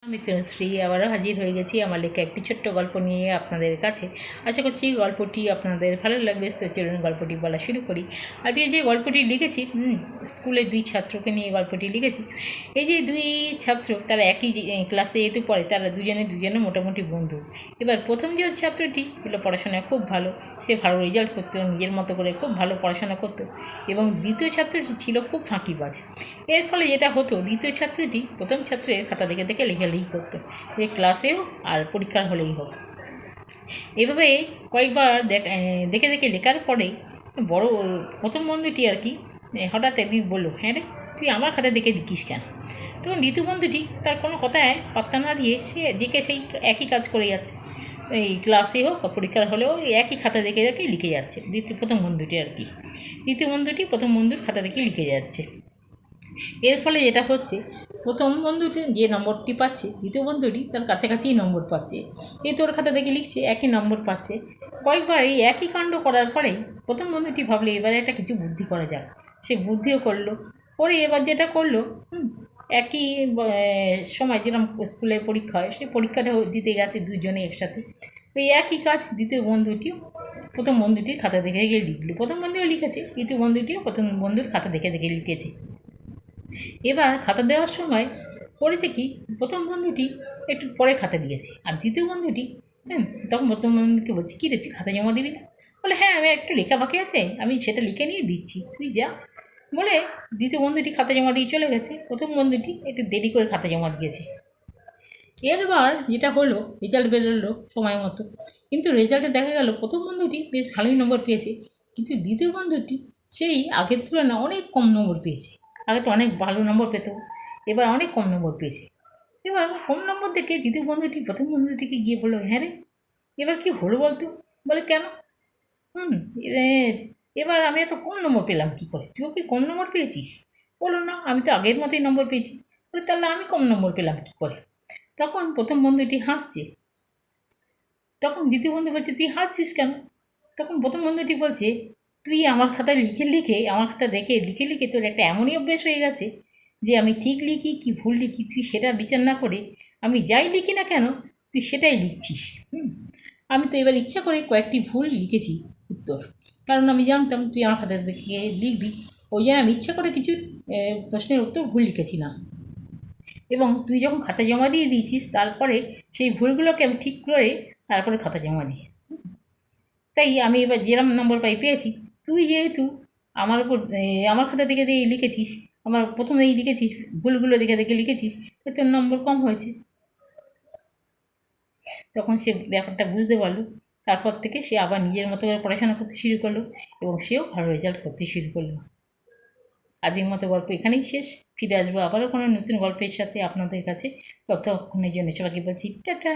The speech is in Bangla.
আমি তনুশ্রী আবারও হাজির হয়ে গেছি আমার লেখা একটি ছোট্ট গল্প নিয়ে আপনাদের কাছে। আশা করছি গল্পটি আপনাদের ভালো লাগবে। চলুন গল্পটি বলা শুরু করি। আজকে যে গল্পটি লিখেছি, স্কুলের দুই ছাত্রকে নিয়ে গল্পটি লিখেছি। এই যে দুই ছাত্র, তারা একই ক্লাসে যেহেতু পড়ে, তারা দুজনে মোটামুটি বন্ধু। এবার প্রথম যে ছাত্রটি হলো পড়াশোনায় খুব ভালো, সে ভালো রেজাল্ট করতো, নিজের মতো করে খুব ভালো পড়াশোনা করতো। এবং দ্বিতীয় ছাত্রটি ছিল খুব ফাঁকিবাজ। এর ফলে যেটা হতো, দ্বিতীয় ছাত্রটি প্রথম ছাত্রের খাতা দেখে দেখে লেখালেখি করতো, যে ক্লাসেও আর পরীক্ষার হলেই হোক। এভাবে কয়েকবার দেখে দেখে লেখার পরে বড় প্রথম বন্ধুটি আর কি হঠাৎ একদিন বললো, হ্যাঁ রে, তুই আমার খাতা দেখে লিখিস কেন? তখন দ্বিতীয় বন্ধুটি তার কোনো কথায় পাত্তা না দিয়ে সে দেখে সেই একই কাজ করে যাচ্ছে, এই ক্লাসে হোক পরীক্ষার হলেও একই খাতা দেখে দেখে লিখে যাচ্ছে। প্রথম বন্ধুটি আর কি, দ্বিতীয় বন্ধুটি প্রথম বন্ধুর খাতা দেখে লিখে যাচ্ছে। এর ফলে যেটা হচ্ছে, প্রথম বন্ধুটি যে নম্বরটি পাচ্ছে, দ্বিতীয় বন্ধুটি তার কাছাকাছি নম্বর পাচ্ছে। এই তোর খাতা দেখে লিখছে, একই নম্বর পাচ্ছে। কয়েকবার এই একই কাণ্ড করার পরে প্রথম বন্ধুটি ভাবলে এবারে একটা কিছু বুদ্ধি করা যাক। সে বুদ্ধিও করলো। পরে এবার যেটা করলো, একই সময় যেরকম স্কুলের পরীক্ষা হয়, সেই পরীক্ষাটা দিতে গেছে দুজনে একসাথে। ওই একই কাজ দ্বিতীয় বন্ধুটিও প্রথম বন্ধুটির খাতা দেখে দেখে লিখলো। প্রথম বন্ধুও লিখেছে, দ্বিতীয় বন্ধুটিও প্রথম বন্ধুর খাতা দেখে দেখে লিখেছে। এবার খাতা দেওয়ার সময় করেছে কি, প্রথম বন্ধুটি একটু পরে খাতা দিয়েছে, আর দ্বিতীয় বন্ধুটি তখন প্রথম বন্ধুকে বলছি, কী রে, তুই খাতা জমা দিবি না? বলে, হ্যাঁ, আমি একটু লেখা বাকি আছে, আমি সেটা লিখে নিয়ে দিচ্ছি, তুই যা। বলে দ্বিতীয় বন্ধুটি খাতা জমা দিয়ে চলে গেছে। প্রথম বন্ধুটি একটু দেরি করে খাতা জমা দিয়েছে। এরবার যেটা হলো, রেজাল্ট বেরোলো সময় মতো, কিন্তু রেজাল্টে দেখা গেল প্রথম বন্ধুটি বেশ ভালোই নম্বর পেয়েছে, কিন্তু দ্বিতীয় বন্ধুটি সেই আগের তুলনায় অনেক কম নম্বর পেয়েছে। আগে তো অনেক ভালো নম্বর পেত, এবার অনেক কম নম্বর পেয়েছে। এবার কম নম্বর দেখে দ্বিতীয় বন্ধুটি প্রথম বন্ধুটিকে গিয়ে বললো, হ্যাঁ রে, এবার কি হলো বলতো? বলে, কেন? হুম এবার আমি এত কম নম্বর পেলাম কী করে? তুইও কি কম নম্বর পেয়েছিস? বলো না, আমি তো আগের মতোই নম্বর পেয়েছি। বলে, তাহলে আমি কম নম্বর পেলাম কী করে? তখন প্রথম বন্ধুটি হাসছে। তখন দ্বিতীয় বন্ধু বলছে, তুই হাসছিস কেন? তখন প্রথম বন্ধুটি বলছে, তুই আমার খাতায় লিখে লিখে, আমার খাতা দেখে লিখে লিখে তোর একটা এমনই অভ্যেস হয়ে গেছে যে আমি ঠিক লিখি কি ভুল লিখি তুই সেটা বিচার না করে আমি যাই লিখি না কেন তুই সেটাই লিখছিস। আমি তো এবার ইচ্ছা করে কয়েকটি ভুল লিখেছি উত্তর, কারণ আমি জানতাম তুই আমার খাতা দেখে লিখবি, ওই জন্য আমি ইচ্ছা করে কিছু প্রশ্নের উত্তর ভুল লিখেছিলাম। এবং তুই যখন খাতা জমা দিয়ে দিয়েছিস, তারপরে সেই ভুলগুলোকে আমি ঠিক করে তারপরে খাতা জমা দিই। তাই আমি এবার যেরকম নম্বর পেয়েছি, তুই যেহেতু আমার উপর আমার খাতা দেখে দিয়ে লিখেছিস, আমার প্রথমেই লিখেছিস, ভুলগুলো দেখে দেখে লিখেছিস, তাই তোর নম্বর কম হয়েছে। তখন সে ব্যাপারটা বুঝতে পারলো। তারপর থেকে সে আবার নিজের মতো করে পড়াশোনা করতে শুরু করলো এবং সেও ভালো রেজাল্ট করতে শুরু করলো। আজকের মতো গল্প এখানেই শেষ। ফিরে আসবো আবারও কোনো নতুন গল্পের সাথে আপনাদের কাছে। ততক্ষণের জন্য সবাইকে বলছি টাটা।